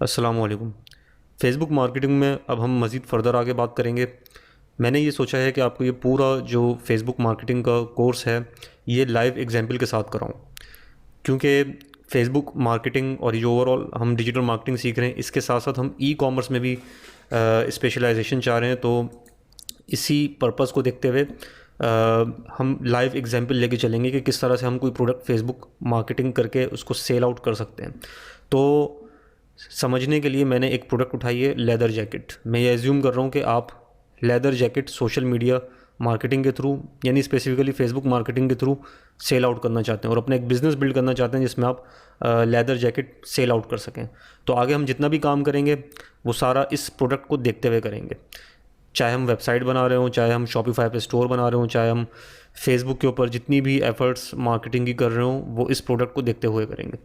अस्सलाम वालेकुम। Facebook marketing में अब हम मज़ीद फ़र्दर आगे बात करेंगे। मैंने ये सोचा है कि आपको ये पूरा जो फ़ेसबुक मार्केटिंग का कोर्स है, ये लाइव एग्ज़ाम्पल के साथ कराऊँ। क्योंकि फ़ेसबुक मार्केटिंग और ये जो ओवरऑल हम डिजिटल मार्केटिंग सीख रहे हैं, इसके साथ-साथ हम ई-कॉमर्स में भी स्पेशलाइज़ेशन चाह रहे हैं। तो इसी पर्पस को देखते हुए हम लाइव एग्ज़ाम्पल लेके चलेंगे कि किस तरह से हम कोई प्रोडक्ट फ़ेसबुक मार्केटिंग करके उसको सेल आउट कर सकते हैं। तो समझने के लिए मैंने एक प्रोडक्ट उठाई है, लेदर जैकेट। मैं ये एज्यूम कर रहा हूँ कि आप leather jacket social media marketing के थ्रू, यानी स्पेसिफिकली फेसबुक मार्केटिंग के थ्रू सेल आउट करना चाहते हैं और अपना एक बिज़नेस बिल्ड करना चाहते हैं जिसमें आप लेदर जैकेट सेल आउट कर सकें। तो आगे हम जितना भी काम करेंगे वो सारा इस प्रोडक्ट को देखते हुए करेंगे। चाहे हम वेबसाइट बना रहे हों, चाहे हम शॉपिफाई पे स्टोर बना रहे हों, चाहे हम फेसबुक के ऊपर जितनी भी एफ़र्ट्स मार्केटिंग की कर रहे हों, वो इस प्रोडक्ट को देखते हुए करेंगे।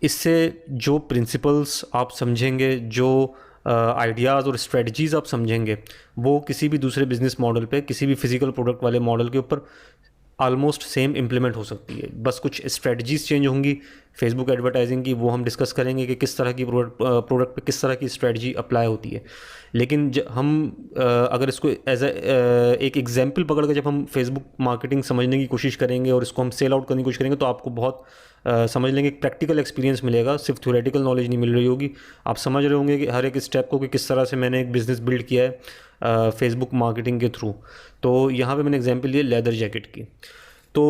इससे जो प्रिंसिपल्स आप समझेंगे, जो आइडियाज़ और स्ट्रेटजीज़ आप समझेंगे, वो किसी भी दूसरे बिज़नेस मॉडल पे, किसी भी फ़िज़िकल प्रोडक्ट वाले मॉडल के ऊपर ऑलमोस्ट सेम इम्प्लीमेंट हो सकती है। बस कुछ स्ट्रेटजीज़ चेंज होंगी फेसबुक एडवर्टाइजिंग की, वो हम डिस्कस करेंगे कि किस तरह की प्रोडक्ट पे किस तरह की स्ट्रेटजी अप्लाई होती है। लेकिन हम अगर इसको एज एक एग्जांपल पकड़ के जब हम फेसबुक मार्केटिंग समझने की कोशिश करेंगे और इसको हम सेल आउट करने की कोशिश करेंगे, तो आपको बहुत समझ लेंगे, एक प्रैक्टिकल एक्सपीरियंस मिलेगा, सिर्फ थ्योरेटिकल नॉलेज नहीं मिल रही होगी। आप समझ रहे होंगे कि हर एक स्टेप को कि किस तरह से मैंने एक बिज़नेस बिल्ड किया है फेसबुक मार्केटिंग के थ्रू। तो यहाँ पे मैंने एग्जांपल लिया लेदर जैकेट की। तो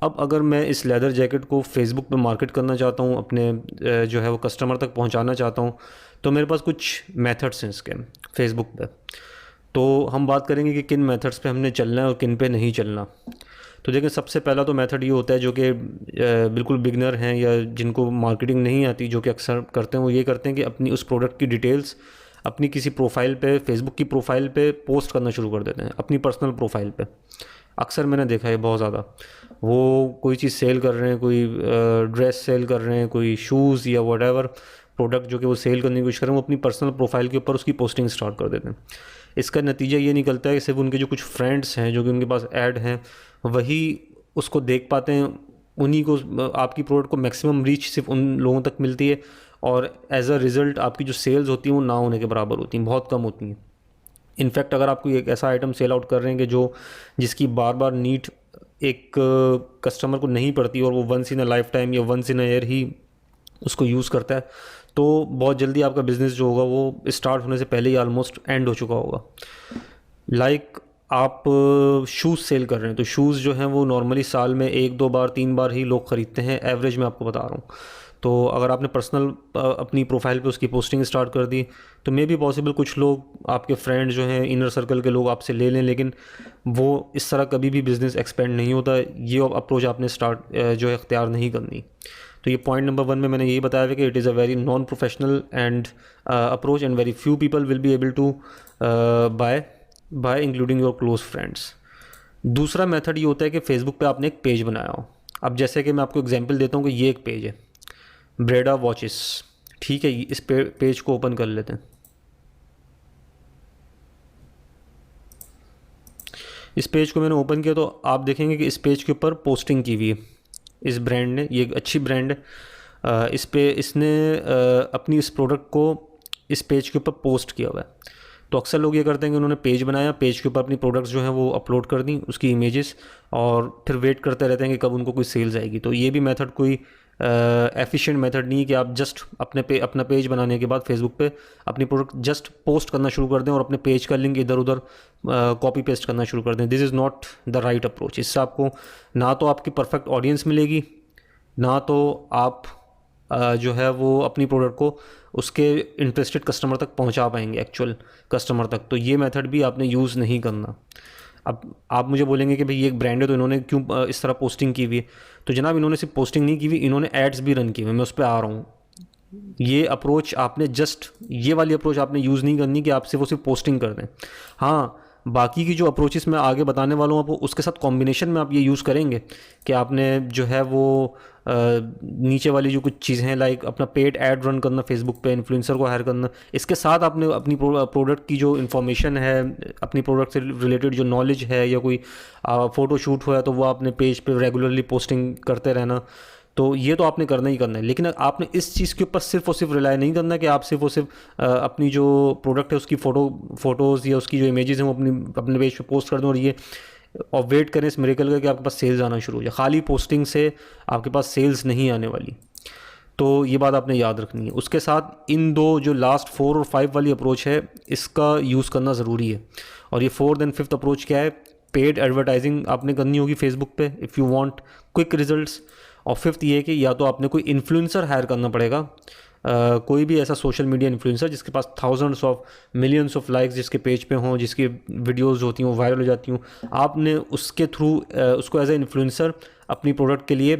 अब अगर मैं इस लेदर जैकेट को फेसबुक पे मार्केट करना चाहता हूँ, अपने जो है वो कस्टमर तक पहुँचाना चाहता हूँ, तो मेरे पास कुछ मेथड्स हैं इसके फेसबुक पे। तो हम बात करेंगे कि किन मेथड्स पे हमने चलना है और किन पे नहीं चलना। तो देखिए, सबसे पहला तो मेथड ये होता है जो कि बिल्कुल बिगनर हैं या जिनको मार्केटिंग नहीं आती, जो कि अक्सर करते हैं, वो ये करते हैं कि अपनी उस प्रोडक्ट की डिटेल्स अपनी किसी प्रोफाइल पे, फेसबुक की प्रोफाइल पे पोस्ट करना शुरू कर देते हैं, अपनी पर्सनल प्रोफाइल पे। अक्सर मैंने देखा है बहुत ज़्यादा, वो कोई चीज़ सेल कर रहे हैं, कोई ड्रेस सेल कर रहे हैं, कोई शूज़ या वटेवर प्रोडक्ट जो कि वो सेल करने की कोशिश कर रहे हैं, वो अपनी पर्सनल प्रोफाइल के ऊपर उसकी पोस्टिंग स्टार्ट कर देते हैं। इसका नतीजा ये निकलता है कि सिर्फ उनके जो कुछ फ्रेंड्स हैं, जो कि उनके पास ऐड हैं, वही उसको देख पाते हैं। उन्हीं को, आपकी प्रोडक्ट को मैक्सिमम रीच सिर्फ उन लोगों तक मिलती है और एज अ रिज़ल्ट आपकी जो सेल्स होती हैं वो ना होने के बराबर होती हैं, बहुत कम होती हैं। इनफैक्ट अगर आप कोई एक ऐसा आइटम सेल आउट कर रहे हैं कि जो जिसकी बार बार नीड एक कस्टमर को नहीं पड़ती और वो once in a life time या वंस इन अ ईयर ही उसको यूज़ करता है, तो बहुत जल्दी आपका बिज़नेस जो होगा वो स्टार्ट होने से पहले ही ऑलमोस्ट एंड हो चुका होगा। लाइक आप शूज़ सेल कर रहे हैं, तो शूज़ जो हैं वो नॉर्मली साल में 1-2 बार 3 बार ही लोग ख़रीदते हैं, एवरेज मैं आपको बता रहा हूँ। तो अगर आपने पर्सनल अपनी प्रोफाइल पे उसकी पोस्टिंग स्टार्ट कर दी, तो मे बी पॉसिबल कुछ लोग आपके फ्रेंड जो हैं, इनर सर्कल के लोग आपसे ले लें, लेकिन वो इस तरह कभी भी बिज़नेस एक्सपेंड नहीं होता। ये अप्रोच आपने स्टार्ट जो है इख्तियार नहीं करनी। तो ये पॉइंट नंबर 1 में मैंने यही बताया है कि it is a very non professional and approach and very few people will be able to buy including your close friends. दूसरा मेथड ये होता है कि फेसबुक पे आपने एक पेज बनाया हो। अब जैसे कि मैं आपको एग्जांपल देता हूँ कि ये एक पेज है, ब्रेडा वॉचेस, ठीक है। इस पेज को ओपन कर लेते हैं। इस पेज को मैंने ओपन किया तो आप देखेंगे कि इस पेज के ऊपर पोस्टिंग की हुई है इस ब्रांड ने। ये एक अच्छी ब्रांड है। इस पे इसने अपनी इस प्रोडक्ट को इस पेज के ऊपर पोस्ट किया हुआ है। तो अक्सर लोग ये करते हैं कि उन्होंने पेज बनाया, पेज के ऊपर अपनी प्रोडक्ट्स जो हैं वो अपलोड कर दी, उसकी इमेजेस, और फिर वेट करते रहते हैं कि कब उनको कोई सेल्स आएगी। तो ये भी मेथड कोई एफिशिएंट मेथड नहीं है कि आप जस्ट अपना पेज बनाने के बाद फेसबुक पे अपनी प्रोडक्ट जस्ट पोस्ट करना शुरू कर दें और अपने पेज का लिंक इधर उधर कॉपी पेस्ट करना शुरू कर दें। This is not the right approach. इससे आपको ना तो आपकी परफेक्ट ऑडियंस मिलेगी, ना तो आप जो है वो अपनी प्रोडक्ट को उसके इंटरेस्टेड कस्टमर तक पहुंचा पाएंगे, एक्चुअल कस्टमर तक। तो ये मेथड भी आपने यूज़ नहीं करना। अब आप मुझे बोलेंगे कि भाई ये एक ब्रांड है तो इन्होंने क्यों इस तरह पोस्टिंग की हुई है। तो जनाब, इन्होंने सिर्फ पोस्टिंग नहीं की हुई, इन्होंने एड्स भी रन किए हुए। मैं उस पर आ रहा हूँ। ये अप्रोच आपने जस्ट, ये वाली अप्रोच आपने यूज़ नहीं करनी कि आप सिर्फ वो सिर्फ पोस्टिंग कर दें। हाँ, बाकी की जो अप्रोचेस मैं आगे बताने वाला हूँ आपको, उसके साथ कॉम्बिनेशन में आप ये यूज़ करेंगे कि आपने जो है वो नीचे वाली जो कुछ चीज़ें हैं, लाइक अपना पेड ऐड रन करना फेसबुक पे, इन्फ्लुएंसर को हायर करना, इसके साथ आपने अपनी प्रोडक्ट की जो इन्फॉर्मेशन है, अपनी प्रोडक्ट से रिलेटेड जो नॉलेज है, या कोई फ़ोटो शूट हुआ है तो वो आपने पेज पे रेगुलरली पोस्टिंग करते रहना। तो ये तो आपने करना ही करना है, लेकिन आपने इस चीज़ के ऊपर सिर्फ और सिर्फ रिलाई नहीं करना कि आप सिर्फ और सिर्फ अपनी जो प्रोडक्ट है उसकी फ़ोटोज़ या उसकी जो इमेजेस हैं वो अपने पेज पे पोस्ट कर दूँ और ये और वेट करें इस मिरेकल का कि आपके पास सेल्स आना शुरू हो जाए। खाली पोस्टिंग से आपके पास सेल्स नहीं आने वाली, तो ये बात आपने याद रखनी है। उसके साथ इन दो जो लास्ट 4 और 5 वाली अप्रोच है इसका यूज़ करना ज़रूरी है। और ये 4th एंड 5th अप्रोच क्या है? पेड एडवर्टाइजिंग आपने करनी होगी फेसबुक पे if you want quick results. और 5th ये है कि या तो आपने कोई इन्फ्लुएंसर हायर करना पड़ेगा, कोई भी ऐसा सोशल मीडिया इन्फ्लुएंसर जिसके पास thousands of millions of likes जिसके पेज पे हों, जिसकी वीडियोस होती हैं वो वायरल हो जाती हूँ, आपने उसके थ्रू उसको एज ए इन्फ्लुएंसर अपनी प्रोडक्ट के लिए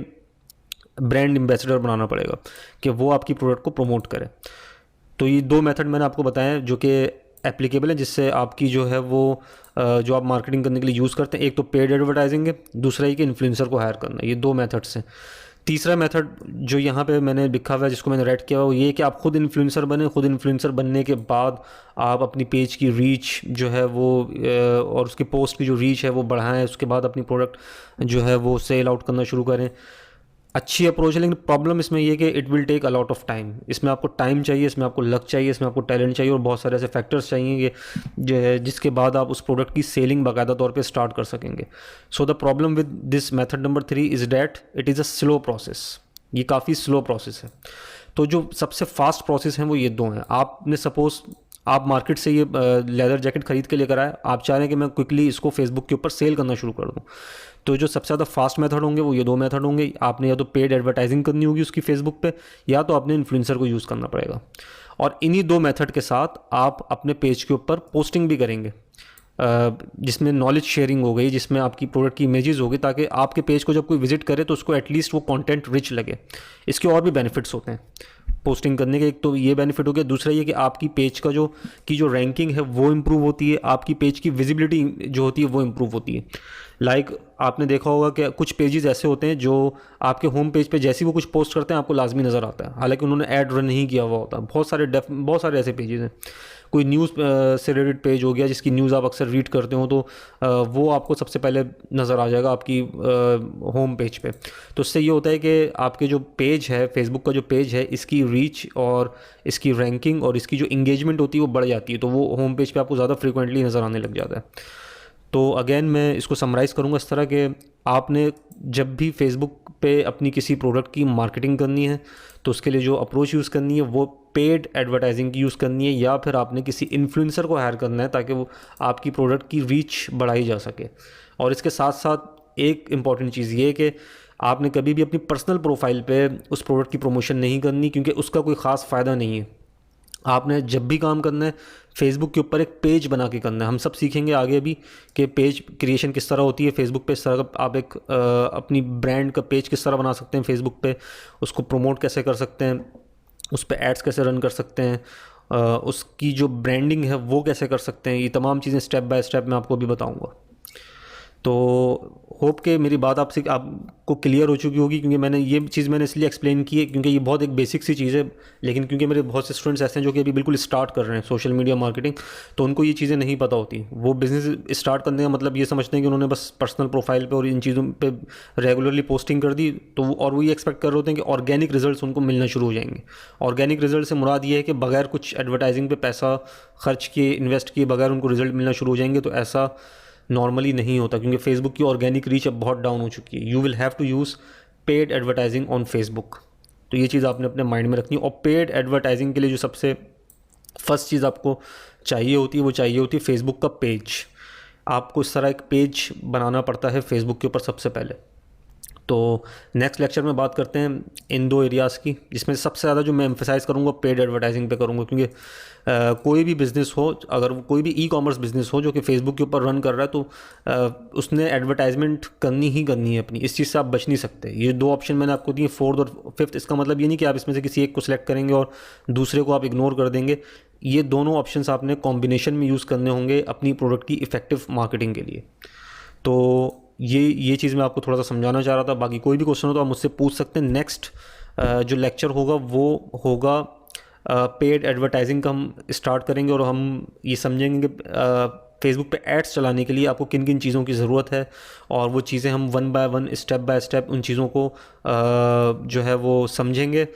ब्रांड एम्बेसडर बनाना पड़ेगा कि वो आपकी प्रोडक्ट को प्रमोट करे। तो ये 2 मेथड मैंने आपको बताए हैं जो कि एप्लीकेबल है, जिससे आपकी जो है वो जो आप मार्केटिंग करने के लिए यूज़ करते हैं, एक तो पेड एडवर्टाइजिंग है, दूसरा ये कि इन्फ्लुएंसर को हायर करना है। ये 2 मेथड्स हैं। तीसरा मेथड जो यहाँ पे मैंने लिखा हुआ है जिसको मैंने रेड किया हुआ वो ये कि आप खुद इन्फ्लुएंसर बने। खुद इन्फ्लुएंसर बनने के बाद आप अपनी पेज की रीच जो है वो और उसकी पोस्ट की जो रीच है वो बढ़ाएं। उसके बाद अपनी प्रोडक्ट जो है वो सेल आउट करना शुरू करें। अच्छी अप्रोच है, लेकिन प्रॉब्लम इसमें ये कि it will take a lot of time. इसमें आपको टाइम चाहिए, इसमें आपको लक चाहिए, इसमें आपको टैलेंट चाहिए और बहुत सारे ऐसे फैक्टर्स चाहिए कि जो है जिसके बाद आप उस प्रोडक्ट की सेलिंग बाकायदा तौर पे स्टार्ट कर सकेंगे। So the problem with this method number 3 is that it is a slow process. ये काफ़ी स्लो प्रोसेस है। तो जो सबसे फास्ट प्रोसेस हैं वो ये 2 हैं। आपने सपोज़ आप मार्केट से ये लेदर जैकेट खरीद के लेकर आए, आप चाह रहे हैं कि मैं क्विकली इसको फेसबुक के ऊपर सेल करना शुरू कर दूं, तो जो सबसे ज़्यादा फास्ट मेथड होंगे वो ये 2 मेथड होंगे। आपने या तो पेड एडवर्टाइजिंग करनी होगी उसकी फेसबुक पे, या तो आपने इन्फ्लुएंसर को यूज़ करना पड़ेगा। और इन्हीं 2 मेथड के साथ आप अपने पेज के ऊपर पोस्टिंग भी करेंगे जिसमें नॉलेज शेयरिंग हो गई, जिसमें आपकी प्रोडक्ट की इमेजेस होगी, ताकि आपके पेज को जब कोई विजिट करे तो उसको एटलीस्ट वो कंटेंट रिच लगे। इसके और भी बेनिफिट्स होते हैं पोस्टिंग करने के। एक तो ये बेनिफिट हो गया, दूसरा ये कि आपकी पेज का जो रैंकिंग है वो इम्प्रूव होती है, आपकी पेज की विजिबिलिटी जो होती है वो इम्प्रूव होती है। आपने देखा होगा कि कुछ पेजेस ऐसे होते हैं जो आपके होम पेज पे जैसे ही वो कुछ पोस्ट करते हैं आपको लाजमी नज़र आता है, हालांकि उन्होंने ऐड रन नहीं किया हुआ होता। बहुत सारे ऐसे पेजेस हैं। कोई न्यूज़ से रिलेटेड पेज हो गया जिसकी न्यूज़ आप अक्सर रीड करते हो, तो वो आपको सबसे पहले नज़र आ जाएगा आपकी होम पेज पे। तो उससे ये होता है कि आपके जो पेज है, फेसबुक का जो पेज है, इसकी रीच और इसकी रैंकिंग और इसकी जो इंगेजमेंट होती है वो बढ़ जाती है, तो वो होम पेज पे आपको ज़्यादा फ्रिक्वेंटली नज़र आने लग जाता है। तो अगेन मैं इसको समराइज़ करूँगा इस तरह के आपने जब भी फेसबुक पे अपनी किसी प्रोडक्ट की मार्केटिंग करनी है तो उसके लिए जो अप्रोच यूज़ करनी है वो पेड एडवर्टाइजिंग की यूज़ करनी है, या फिर आपने किसी इन्फ्लुएंसर को हायर करना है ताकि वो आपकी प्रोडक्ट की रीच बढ़ाई जा सके। और इसके साथ साथ एक इम्पॉर्टेंट चीज़ ये है कि आपने कभी भी अपनी पर्सनल प्रोफाइल पे उस प्रोडक्ट की प्रमोशन नहीं करनी, क्योंकि उसका कोई ख़ास फ़ायदा नहीं है। आपने जब भी काम करना है फेसबुक के ऊपर एक पेज बना के करना है। हम सब सीखेंगे आगे भी कि पेज क्रिएशन किस तरह होती है फेसबुक पे। इस तरह का आप एक अपनी ब्रांड का पेज किस तरह बना सकते हैं फेसबुक पे, उसको प्रमोट कैसे कर सकते हैं, उस पर एड्स कैसे रन कर सकते हैं, उसकी जो ब्रांडिंग है वो कैसे कर सकते हैं। ये तमाम चीज़ें स्टेप बाय स्टेप मैं आपको अभी बताऊँगा। तो होप कि मेरी बात आपको क्लियर हो चुकी होगी, क्योंकि मैंने इसलिए एक्सप्लेन की है क्योंकि ये बहुत एक बेसिक सी चीज़ है, लेकिन क्योंकि मेरे बहुत से स्टूडेंट्स ऐसे हैं जो कि अभी बिल्कुल स्टार्ट कर रहे हैं सोशल मीडिया मार्केटिंग, तो उनको ये चीज़ें नहीं पता होती। वो बिज़नेस स्टार्ट करने का मतलब ये समझते हैं कि उन्होंने बस पर्सनल प्रोफाइल पे और इन चीज़ों पे रेगुलरली पोस्टिंग कर दी, तो वो ये एक्सपेक्ट कर रहे होते हैं कि ऑर्गेनिक रिजल्ट्स उनको मिलना शुरू हो जाएंगे। ऑर्गेनिक रिजल्ट से मुराद ये है कि बगैर कुछ एडवर्टाइजिंग पे पैसा खर्च किए, इन्वेस्ट किए बगैर उनको रिजल्ट मिलना शुरू हो जाएंगे। तो ऐसा नॉर्मली नहीं होता, क्योंकि फेसबुक की ऑर्गेनिक रीच अब बहुत डाउन हो चुकी है। You will have to use paid advertising on Facebook. तो ये चीज़ आपने अपने माइंड में रखनी है। और पेड एडवर्टाइजिंग के लिए जो सबसे फर्स्ट चीज़ आपको चाहिए होती है वो चाहिए होती है फेसबुक का पेज। आपको इस तरह एक पेज बनाना पड़ता है फेसबुक के ऊपर सबसे पहले। तो नेक्स्ट लेक्चर में बात करते हैं इन 2 एरियाज़ की, जिसमें सबसे ज़्यादा जो मैं एम्फेसाइज़ करूँगा पेड एडवर्टाइजिंग पे करूँगा, क्योंकि कोई भी बिज़नेस हो, अगर कोई भी ई कॉमर्स बिज़नेस हो जो कि फेसबुक के ऊपर रन कर रहा है, तो उसने एडवर्टाइजमेंट करनी ही करनी है अपनी। इस चीज़ से आप बच नहीं सकते। ये 2 ऑप्शन मैंने आपको दिए, 4th और 5th। इसका मतलब ये नहीं कि आप इसमें से किसी एक को सिलेक्ट करेंगे और दूसरे को आप इग्नोर कर देंगे। ये दोनों ऑप्शंस आपने कॉम्बिनेशन में यूज़ करने होंगे अपनी प्रोडक्ट की इफेक्टिव मार्केटिंग के लिए। तो ये चीज़ मैं आपको थोड़ा सा समझाना चाह रहा था। बाकी कोई भी क्वेश्चन हो तो आप मुझसे पूछ सकते हैं। नेक्स्ट जो लेक्चर होगा वो होगा पेड एडवर्टाइजिंग का, हम स्टार्ट करेंगे और हम ये समझेंगे कि फेसबुक पे एड्स चलाने के लिए आपको किन किन चीज़ों की ज़रूरत है, और वो चीज़ें हम one by one, step by step उन चीज़ों को जो है वो समझेंगे।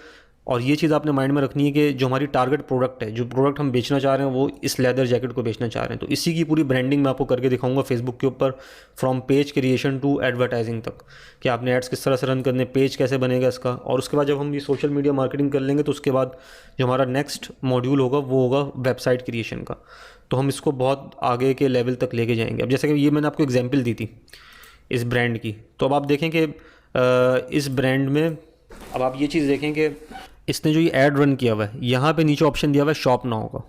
और ये चीज़ आपने माइंड में रखनी है कि जो हमारी टारगेट प्रोडक्ट है, जो प्रोडक्ट हम बेचना चाह रहे हैं, वो इस लेदर जैकेट को बेचना चाह रहे हैं, तो इसी की पूरी ब्रांडिंग मैं आपको करके दिखाऊंगा फेसबुक के ऊपर, from page creation to advertising तक, कि आपने एड्स किस तरह से रन करने, पेज कैसे बनेगा इसका। और उसके बाद जब हम ये सोशल मीडिया मार्केटिंग कर लेंगे तो उसके बाद जो हमारा नेक्स्ट मॉड्यूल होगा वो होगा वेबसाइट क्रिएशन का। तो हम इसको बहुत आगे के लेवल तक लेके जाएंगे। अब जैसे कि ये मैंने आपको एग्जाम्पल दी थी इस ब्रांड की, तो अब आप देखें कि इस ब्रांड में अब आप ये चीज़ देखें कि इसने जो ये ऐड रन किया हुआ है, यहाँ पे नीचे ऑप्शन दिया हुआ है शॉप नाउ का।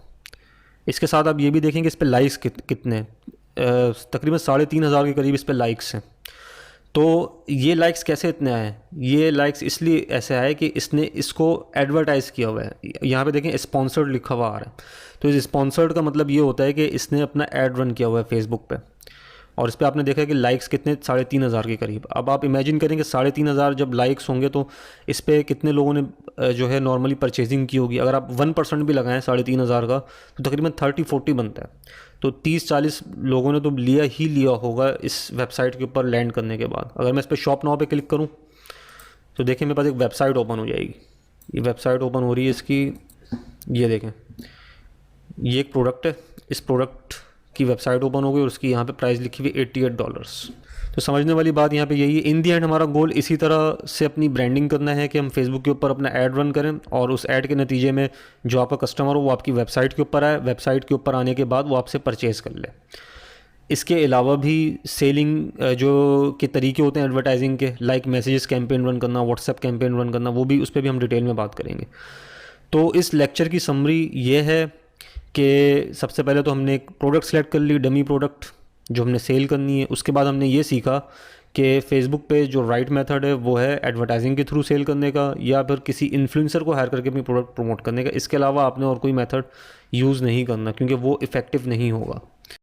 इसके साथ आप ये भी देखेंगे इस पर लाइक्स कितने हैं, तकरीबन 3,500 के करीब इस पर लाइक्स हैं। तो ये लाइक्स कैसे इतने आए हैं? ये लाइक्स इसलिए ऐसे आए कि इसने इसको एडवर्टाइज़ किया हुआ है। यहाँ पे देखें स्पॉन्सर्ड लिखा हुआ आ रहा है, तो इस स्पॉन्सर्ड का मतलब ये होता है कि इसने अपना ऐड रन किया हुआ है फेसबुक पे, और इस पर आपने देखा कि लाइक्स कितने 3,500 के करीब। अब आप इमेजिन करें कि 3,500 जब लाइक्स होंगे तो इस पर कितने लोगों ने जो है नॉर्मली परचेजिंग की होगी। अगर आप 1% भी लगाएं 3,500 का, तो तकरीबन 30-40 बनता है। तो 30-40 लोगों ने तो लिया ही लिया होगा इस वेबसाइट के ऊपर लैंड करने के बाद। अगर मैं इस पर शॉप नाउ पे क्लिक करूं तो देखें मेरे पास एक वेबसाइट ओपन हो जाएगी। ये वेबसाइट ओपन हो रही है इसकी, ये देखें, ये एक प्रोडक्ट है, इस प्रोडक्ट की वेबसाइट ओपन हो गई और उसकी यहाँ पे प्राइस लिखी हुई $88। तो समझने वाली बात यहाँ पे यही है, इन दी एंड हमारा गोल इसी तरह से अपनी ब्रांडिंग करना है कि हम फेसबुक के ऊपर अपना ऐड रन करें, और उस ऐड के नतीजे में जो आपका कस्टमर हो वो आपकी वेबसाइट के ऊपर आए, वेबसाइट के ऊपर आने के बाद वो आपसे परचेज़ कर ले। इसके अलावा भी सेलिंग जो के तरीके होते हैं एडवर्टाइजिंग के, लाइक मैसेजेस कैंपेन रन करना, व्हाट्सएप कैंपेन रन करना, वो भी उस पर भी हम डिटेल में बात करेंगे। तो इस लेक्चर की समरी ये है कि सबसे पहले तो हमने एक प्रोडक्ट सेलेक्ट कर ली, डमी प्रोडक्ट जो हमने सेल करनी है। उसके बाद हमने ये सीखा कि फेसबुक पे जो राइट मेथड है वो है एडवर्टाइजिंग के थ्रू सेल करने का, या फिर किसी इन्फ्लुएंसर को हायर करके अपनी प्रोडक्ट प्रमोट करने का। इसके अलावा आपने और कोई मेथड यूज़ नहीं करना, क्योंकि वो इफ़ेक्टिव नहीं होगा।